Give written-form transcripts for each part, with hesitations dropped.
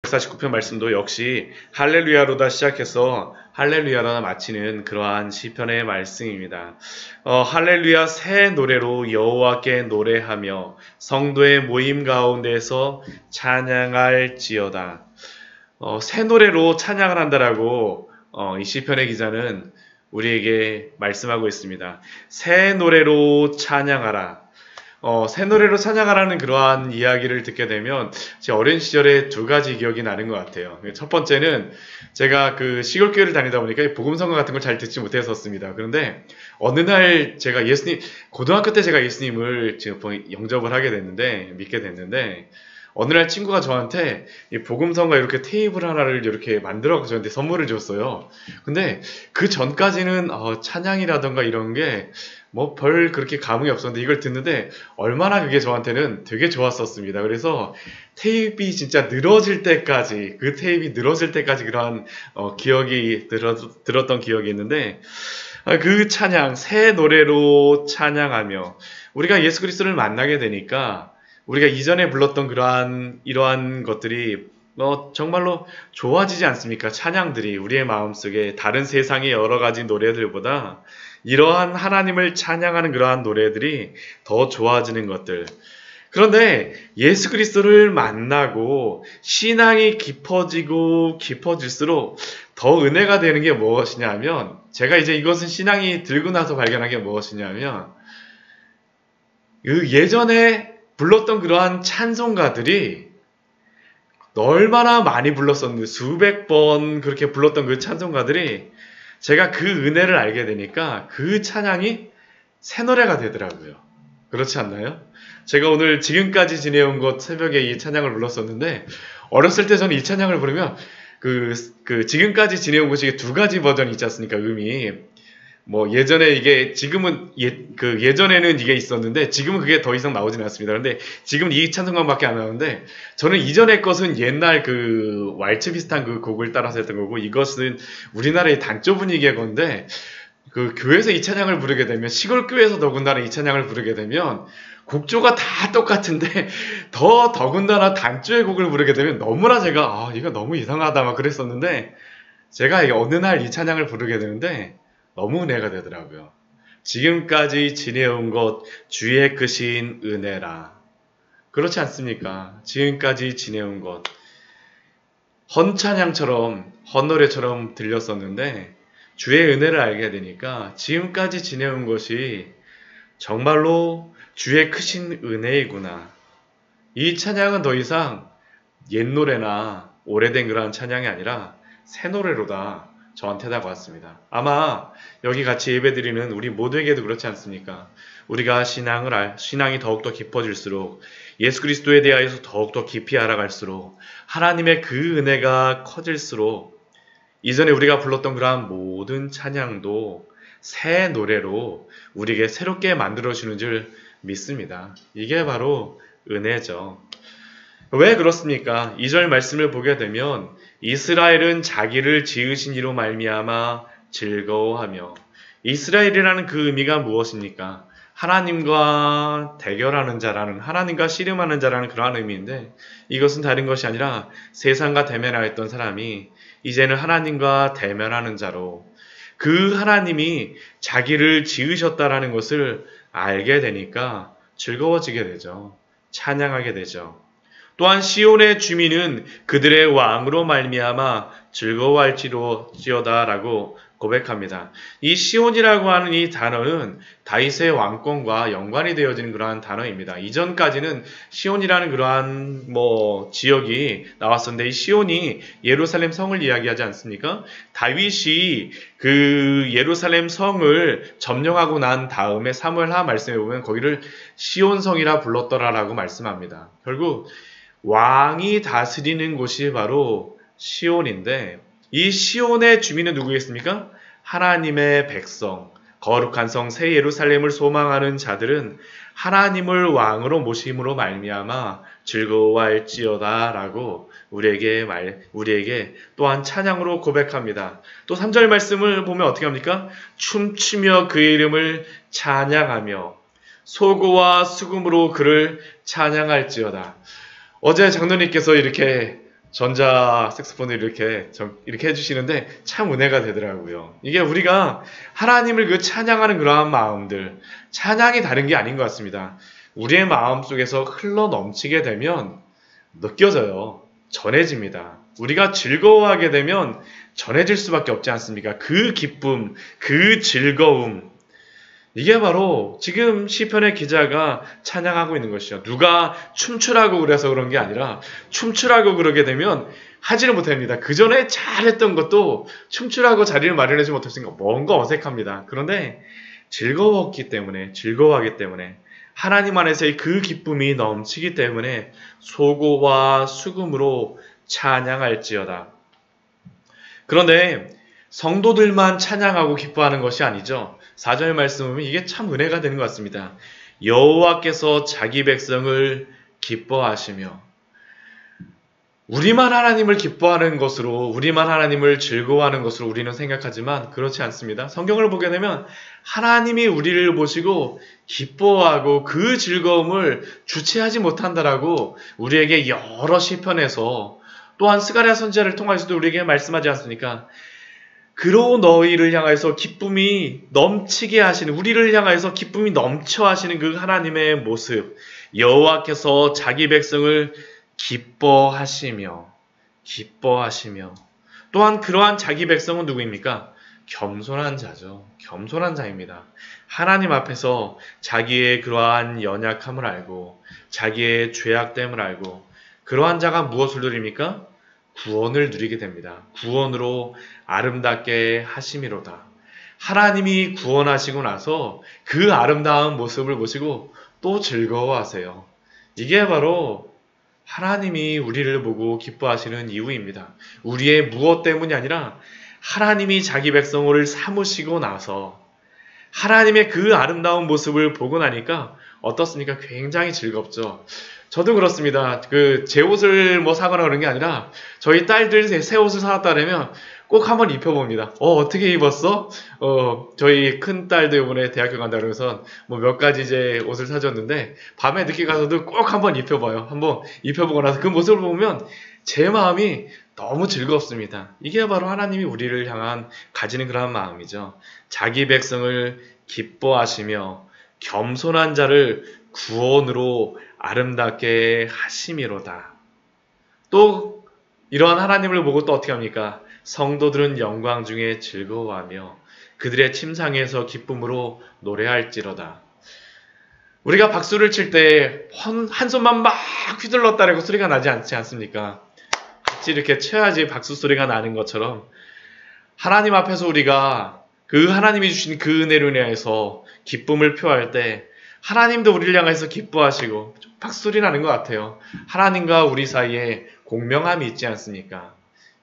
149편 말씀도 역시 할렐루야로다 시작해서 할렐루야로다 마치는 그러한 시편의 말씀입니다. 할렐루야 새 노래로 여호와께 노래하며 성도의 모임 가운데서 찬양할지어다. 새 노래로 찬양을 한다라고 이 시편의 기자는 우리에게 말씀하고 있습니다. 새 노래로 찬양하라. 새 노래로 찬양하라는 그러한 이야기를 듣게 되면 제 어린 시절에 두 가지 기억이 나는 것 같아요. 첫 번째는 제가 그 시골교회를 다니다 보니까 복음성가 같은 걸 잘 듣지 못했었습니다. 그런데 어느 날 제가 고등학교 때 제가 예수님을 지금 영접을 하게 됐는데, 믿게 됐는데, 어느 날 친구가 저한테 이 복음성가 이렇게 테이블 하나를 이렇게 만들어 저한테 선물을 줬어요. 근데 그 전까지는 찬양이라던가 이런 게 뭐 별 그렇게 감흥이 없었는데 이걸 듣는데 얼마나 그게 저한테는 되게 좋았었습니다. 그래서 테이프가 진짜 늘어질 때까지, 그 테이프가 늘어질 때까지 그러한 기억이 들었던 기억이 있는데, 그 찬양, 새 노래로 찬양하며 우리가 예수 그리스도를 만나게 되니까 우리가 이전에 불렀던 이러한 것들이 정말로 좋아지지 않습니까? 찬양들이 우리의 마음속에 다른 세상의 여러 가지 노래들보다 이러한 하나님을 찬양하는 그러한 노래들이 더 좋아지는 것들. 그런데 예수 그리스도를 만나고 신앙이 깊어질수록 더 은혜가 되는 게 무엇이냐면, 제가 이제 이것은 신앙이 들고 나서 발견한 게 무엇이냐면, 그 예전에 불렀던 그러한 찬송가들이 얼마나 많이 불렀었는데, 수백 번 그렇게 불렀던 그 찬송가들이 제가 그 은혜를 알게 되니까 그 찬양이 새 노래가 되더라고요. 그렇지 않나요? 제가 오늘 지금까지 지내온 것 새벽에 이 찬양을 불렀었는데, 어렸을 때 저는 이 찬양을 부르면 지금까지 지내온 것이 두 가지 버전이 있지 않습니까? 음이. 예전에 이게 예전에는 이게 있었는데 지금은 그게 더 이상 나오지는 않습니다. 그런데 지금 이 찬송가밖에 안 나오는데, 저는 이전의 것은 옛날 그 왈츠 비슷한 그 곡을 따라서 했던 거고, 이것은 우리나라의 단조 분위기의 건데, 그 교회에서 이 찬양을 부르게 되면, 시골 교회에서 더군다나 이 찬양을 부르게 되면 곡조가 다 똑같은데 더군다나 단조의 곡을 부르게 되면 너무나 제가 이거 너무 이상하다 막 그랬었는데, 제가 어느 날 이 찬양을 부르게 되는데 너무 은혜가 되더라고요. 지금까지 지내온 것 주의 크신 은혜라. 그렇지 않습니까? 지금까지 지내온 것 헌찬양처럼 헌노래처럼 들렸었는데 주의 은혜를 알게 되니까 지금까지 지내온 것이 정말로 주의 크신 은혜이구나. 이 찬양은 더 이상 옛 노래나 오래된 그러한 찬양이 아니라 새 노래로다 저한테 다가왔습니다. 아마 여기 같이 예배드리는 우리 모두에게도 그렇지 않습니까? 우리가 신앙이 더욱더 깊어질수록, 예수 그리스도에 대하여서 더욱더 깊이 알아갈수록, 하나님의 그 은혜가 커질수록 이전에 우리가 불렀던 그러한 모든 찬양도 새 노래로 우리에게 새롭게 만들어주는 줄 믿습니다. 이게 바로 은혜죠. 왜 그렇습니까? 2절 말씀을 보게 되면 이스라엘은 자기를 지으신 이로 말미암아 즐거워하며, 이스라엘이라는 그 의미가 무엇입니까? 하나님과 대결하는 자라는, 하나님과 씨름하는 자라는 그러한 의미인데, 이것은 다른 것이 아니라 세상과 대면하였던 사람이 이제는 하나님과 대면하는 자로, 그 하나님이 자기를 지으셨다라는 것을 알게 되니까 즐거워지게 되죠. 찬양하게 되죠. 또한 시온의 주민은 그들의 왕으로 말미암아 즐거워할지어다라고 고백합니다. 이 시온이라고 하는 이 단어는 다윗의 왕권과 연관이 되어지는 그러한 단어입니다. 이전까지는 시온이라는 그러한 지역이 나왔었는데, 이 시온이 예루살렘 성을 이야기하지 않습니까? 다윗이 그 예루살렘 성을 점령하고 난 다음에 사무엘하 말씀에 보면 거기를 시온성이라 불렀더라라고 말씀합니다. 결국 왕이 다스리는 곳이 바로 시온인데, 이 시온의 주민은 누구겠습니까? 하나님의 백성, 거룩한 성 새 예루살렘을 소망하는 자들은 하나님을 왕으로 모심으로 말미암아 즐거워할지어다 라고 우리에게 또한 찬양으로 고백합니다. 또 3절 말씀을 보면 어떻게 합니까? 춤추며 그의 이름을 찬양하며 소고와 수금으로 그를 찬양할지어다. 어제 장로님께서 이렇게 전자 색소폰을 이렇게 해주시는데 참 은혜가 되더라고요. 이게 우리가 하나님을 그 찬양하는 그러한 마음들, 찬양이 다른 게 아닌 것 같습니다. 우리의 마음 속에서 흘러 넘치게 되면 느껴져요. 전해집니다. 우리가 즐거워하게 되면 전해질 수밖에 없지 않습니까? 그 기쁨, 그 즐거움. 이게 바로 지금 시편의 기자가 찬양하고 있는 것이죠. 누가 춤추라고 그래서 그런 게 아니라 춤추라고 그러게 되면 하지는 못합니다. 그 전에 잘했던 것도 춤추라고 자리를 마련하지 못했으니까 뭔가 어색합니다. 그런데 즐거웠기 때문에, 즐거워하기 때문에 하나님 안에서의 그 기쁨이 넘치기 때문에 소고와 수금으로 찬양할지어다. 그런데 성도들만 찬양하고 기뻐하는 것이 아니죠. 4절 말씀 보면 이게 참 은혜가 되는 것 같습니다. 여호와께서 자기 백성을 기뻐하시며, 우리만 하나님을 기뻐하는 것으로, 우리만 하나님을 즐거워하는 것으로 우리는 생각하지만 그렇지 않습니다. 성경을 보게 되면 하나님이 우리를 보시고 기뻐하고 그 즐거움을 주체하지 못한다라고 우리에게 여러 시편에서, 또한 스가랴 선지자를 통해서도 우리에게 말씀하지 않습니까? 그로 너희를 향해서 기쁨이 넘치게 하시는, 우리를 향해서 기쁨이 넘쳐 하시는 그 하나님의 모습, 여호와께서 자기 백성을 기뻐하시며, 또한 그러한 자기 백성은 누구입니까? 겸손한 자죠. 겸손한 자입니다. 하나님 앞에서 자기의 그러한 연약함을 알고 자기의 죄악됨을 알고 그러한 자가 무엇을 누립니까? 구원을 누리게 됩니다. 구원으로 아름답게 하심이로다. 하나님이 구원하시고 나서 그 아름다운 모습을 보시고 또 즐거워하세요. 이게 바로 하나님이 우리를 보고 기뻐하시는 이유입니다. 우리의 무엇 때문이 아니라 하나님이 자기 백성을 삼으시고 나서 하나님의 그 아름다운 모습을 보고 나니까 어떻습니까? 굉장히 즐겁죠. 저도 그렇습니다. 제 옷을 사거나 그런 게 아니라 저희 딸들 새 옷을 사왔다 그러면 꼭 한번 입혀봅니다. 어떻게 입었어? 저희 큰 딸도 이번에 대학교 간다 그러면서 몇 가지 이제 옷을 사줬는데 밤에 늦게 가서도 꼭 한번 입혀봐요. 한번 입혀보고 나서 그 모습을 보면 제 마음이 너무 즐겁습니다. 이게 바로 하나님이 우리를 향한 가지는 그런 마음이죠. 자기 백성을 기뻐하시며 겸손한 자를 구원으로 아름답게 하심이로다. 또 이러한 하나님을 보고 또 어떻게 합니까? 성도들은 영광 중에 즐거워하며 그들의 침상에서 기쁨으로 노래할지로다. 우리가 박수를 칠 때 한 손만 막 휘둘렀다라고 소리가 나지 않지 않습니까? 같이 이렇게 쳐야지 박수 소리가 나는 것처럼 하나님 앞에서 우리가 그 하나님이 주신 그 은혜로 인해서 기쁨을 표할 때 하나님도 우리를 향해서 기뻐하시고 박수소리 나는 것 같아요. 하나님과 우리 사이에 공명함이 있지 않습니까?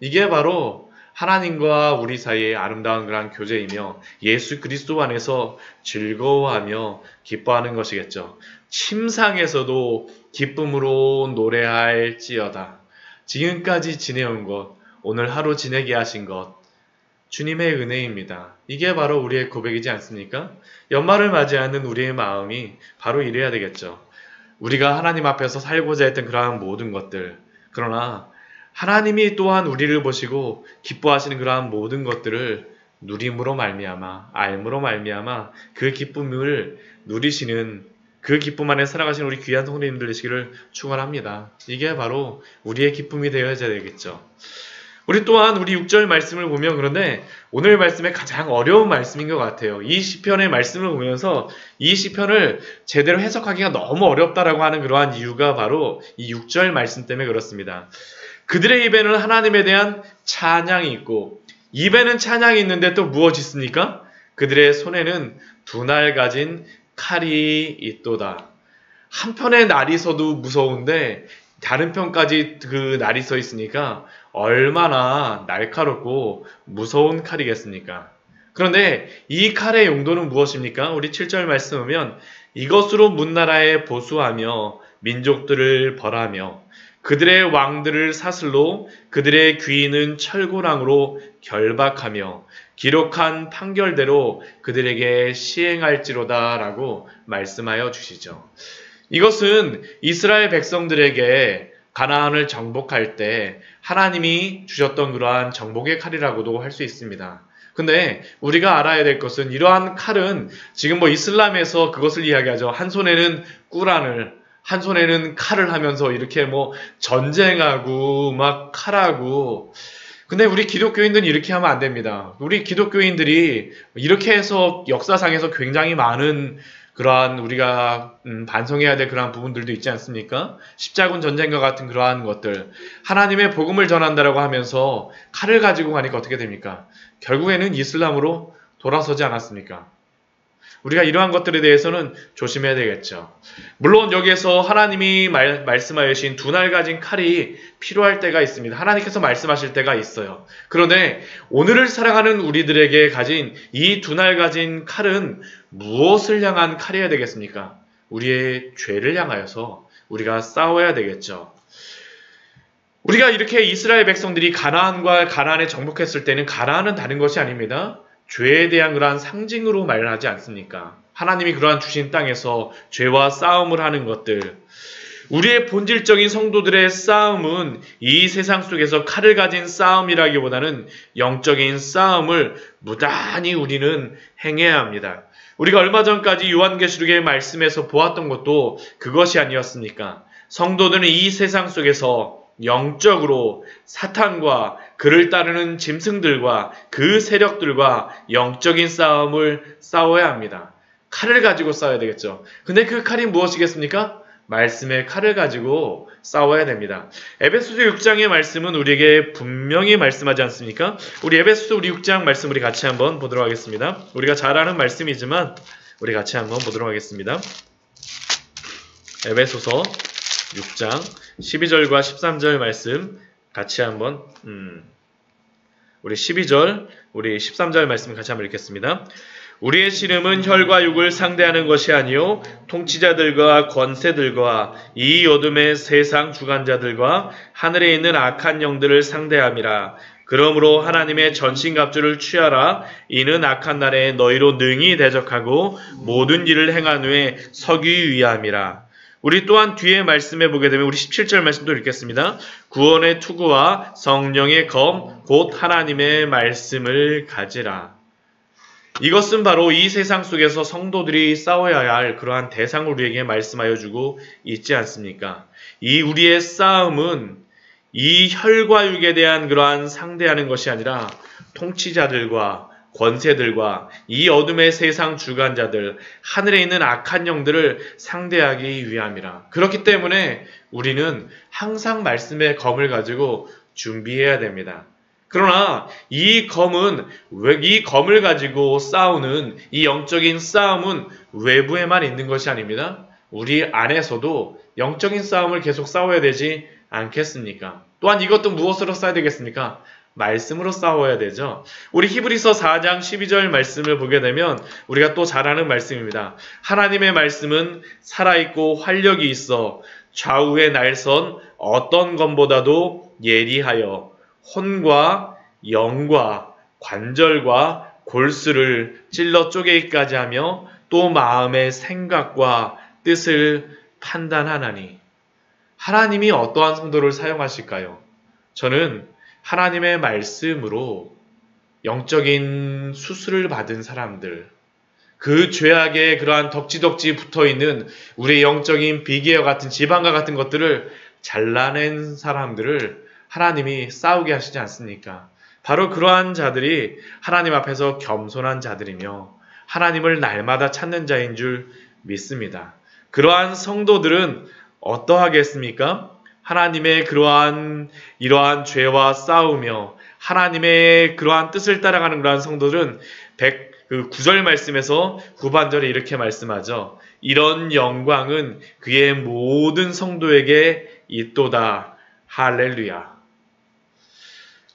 이게 바로 하나님과 우리 사이의 아름다운 그런 교제이며 예수 그리스도 안에서 즐거워하며 기뻐하는 것이겠죠. 침상에서도 기쁨으로 노래할지어다. 지금까지 지내온 것, 오늘 하루 지내게 하신 것, 주님의 은혜입니다. 이게 바로 우리의 고백이지 않습니까? 연말을 맞이하는 우리의 마음이 바로 이래야 되겠죠. 우리가 하나님 앞에서 살고자 했던 그러한 모든 것들, 그러나 하나님이 또한 우리를 보시고 기뻐하시는 그러한 모든 것들을 누림으로 말미암아, 알므로 말미암아 그 기쁨을 누리시는, 그 기쁨 안에 살아가시는 우리 귀한 성도님들 되시기를 축원합니다. 이게 바로 우리의 기쁨이 되어야 되겠죠. 우리 또한 우리 6절 말씀을 보면, 그런데 오늘 말씀에 가장 어려운 말씀인 것 같아요. 이 시편의 말씀을 보면서 이 시편을 제대로 해석하기가 너무 어렵다라고 하는 그러한 이유가 바로 이 6절 말씀 때문에 그렇습니다. 그들의 입에는 하나님에 대한 찬양이 있고, 입에는 찬양이 있는데 또 무엇이 있습니까? 그들의 손에는 두 날 가진 칼이 있도다. 한편의 날이 서도 무서운데 다른 편까지 그 날이 서 있으니까 얼마나 날카롭고 무서운 칼이겠습니까? 그런데 이 칼의 용도는 무엇입니까? 우리 7절 말씀 보면 이것으로 문나라에 보수하며 민족들을 벌하며 그들의 왕들을 사슬로 그들의 귀인은 철고랑으로 결박하며 기록한 판결대로 그들에게 시행할지로다 라고 말씀하여 주시죠. 이것은 이스라엘 백성들에게 가나안을 정복할 때 하나님이 주셨던 그러한 정복의 칼이라고도 할 수 있습니다. 근데 우리가 알아야 될 것은 이러한 칼은 지금 뭐 이슬람에서 그것을 이야기하죠. 한 손에는 꾸란을, 한 손에는 칼을 하면서 이렇게 뭐 전쟁하고 막 칼하고. 근데 우리 기독교인들은 이렇게 하면 안 됩니다. 우리 기독교인들이 이렇게 해서 역사상에서 굉장히 많은 그러한 우리가 반성해야 될 그러한 부분들도 있지 않습니까? 십자군 전쟁과 같은 그러한 것들, 하나님의 복음을 전한다라고 하면서 칼을 가지고 가니까 어떻게 됩니까? 결국에는 이슬람으로 돌아서지 않았습니까? 우리가 이러한 것들에 대해서는 조심해야 되겠죠. 물론 여기에서 하나님이 말씀하신 두 날 가진 칼이 필요할 때가 있습니다. 하나님께서 말씀하실 때가 있어요. 그런데 오늘을 살아가는 우리들에게 가진 이 두 날 가진 칼은 무엇을 향한 칼이어야 되겠습니까? 우리의 죄를 향하여서 우리가 싸워야 되겠죠. 우리가 이렇게 이스라엘 백성들이 가나안에 정복했을 때는 가나안은 다른 것이 아닙니다. 죄에 대한 그러한 상징으로 말을 하지 않습니까? 하나님이 그러한 주신 땅에서 죄와 싸움을 하는 것들. 우리의 본질적인 성도들의 싸움은 이 세상 속에서 칼을 가진 싸움이라기보다는 영적인 싸움을 무단히 우리는 행해야 합니다. 우리가 얼마 전까지 요한계시록의 말씀에서 보았던 것도 그것이 아니었습니까? 성도들은 이 세상 속에서 영적으로 사탄과 그를 따르는 짐승들과 그 세력들과 영적인 싸움을 싸워야 합니다. 칼을 가지고 싸워야 되겠죠. 근데 그 칼이 무엇이겠습니까? 말씀의 칼을 가지고 싸워야 됩니다. 에베소서 6장의 말씀은 우리에게 분명히 말씀하지 않습니까? 우리 에베소서 6장 말씀 우리 같이 한번 보도록 하겠습니다. 우리가 잘 아는 말씀이지만 우리 같이 한번 보도록 하겠습니다. 에베소서 6장 12절과 13절 말씀 같이 한번 우리 12절, 우리 13절 말씀 같이 한번 읽겠습니다. 우리의 씨름은 혈과 육을 상대하는 것이 아니요 통치자들과 권세들과 이 어둠의 세상 주관자들과 하늘에 있는 악한 영들을 상대함이라. 그러므로 하나님의 전신갑주를 취하라. 이는 악한 날에 너희로 능히 대적하고 모든 일을 행한 후에 서기 위함이라. 우리 또한 뒤에 말씀해 보게 되면 우리 17절 말씀도 읽겠습니다. 구원의 투구와 성령의 검 곧 하나님의 말씀을 가지라. 이것은 바로 이 세상 속에서 성도들이 싸워야 할 그러한 대상을 우리에게 말씀하여 주고 있지 않습니까? 이 우리의 싸움은 이 혈과 육에 대한 그러한 상대하는 것이 아니라 통치자들과 권세들과 이 어둠의 세상 주관자들, 하늘에 있는 악한 영들을 상대하기 위함이라. 그렇기 때문에 우리는 항상 말씀의 검을 가지고 준비해야 됩니다. 그러나 이 검을 가지고 싸우는 이 영적인 싸움은 외부에만 있는 것이 아닙니다. 우리 안에서도 영적인 싸움을 계속 싸워야 되지 않겠습니까? 또한 이것도 무엇으로 싸워야 되겠습니까? 말씀으로 싸워야 되죠. 우리 히브리서 4장 12절 말씀을 보게 되면 우리가 또 잘 아는 말씀입니다. 하나님의 말씀은 살아있고 활력이 있어 좌우의 날선 어떤 검보다도 예리하여 혼과 영과 관절과 골수를 찔러 쪼개기까지 하며 또 마음의 생각과 뜻을 판단하나니. 하나님이 어떠한 성도를 사용하실까요? 저는 하나님의 말씀으로 영적인 수술을 받은 사람들, 그 죄악에 그러한 덕지덕지 붙어있는 우리의 영적인 비계와 같은 지방과 같은 것들을 잘라낸 사람들을 하나님이 싸우게 하시지 않습니까? 바로 그러한 자들이 하나님 앞에서 겸손한 자들이며 하나님을 날마다 찾는 자인 줄 믿습니다. 그러한 성도들은 어떠하겠습니까? 하나님의 이러한 죄와 싸우며 하나님의 그러한 뜻을 따라가는 그러한 성도들은 9절 말씀에서 후반절에 이렇게 말씀하죠. 이런 영광은 그의 모든 성도에게 있도다. 할렐루야.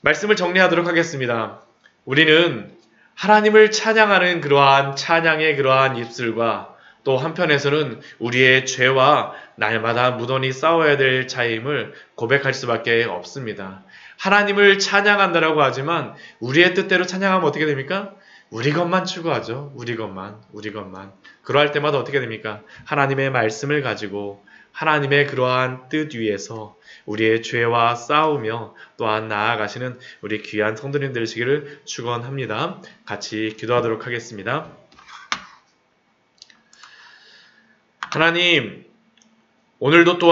말씀을 정리하도록 하겠습니다. 우리는 하나님을 찬양하는 그러한 찬양의 그러한 입술과 또 한편에서는 우리의 죄와 날마다 무던히 싸워야 될 자임을 고백할 수밖에 없습니다. 하나님을 찬양한다라고 하지만 우리의 뜻대로 찬양하면 어떻게 됩니까? 우리 것만 추구하죠. 우리 것만. 그러할 때마다 어떻게 됩니까? 하나님의 말씀을 가지고 하나님의 그러한 뜻 위에서 우리의 죄와 싸우며 또한 나아가시는 우리 귀한 성도님 되시기를 축원합니다. 같이 기도하도록 하겠습니다. 하나님, 오늘도 또한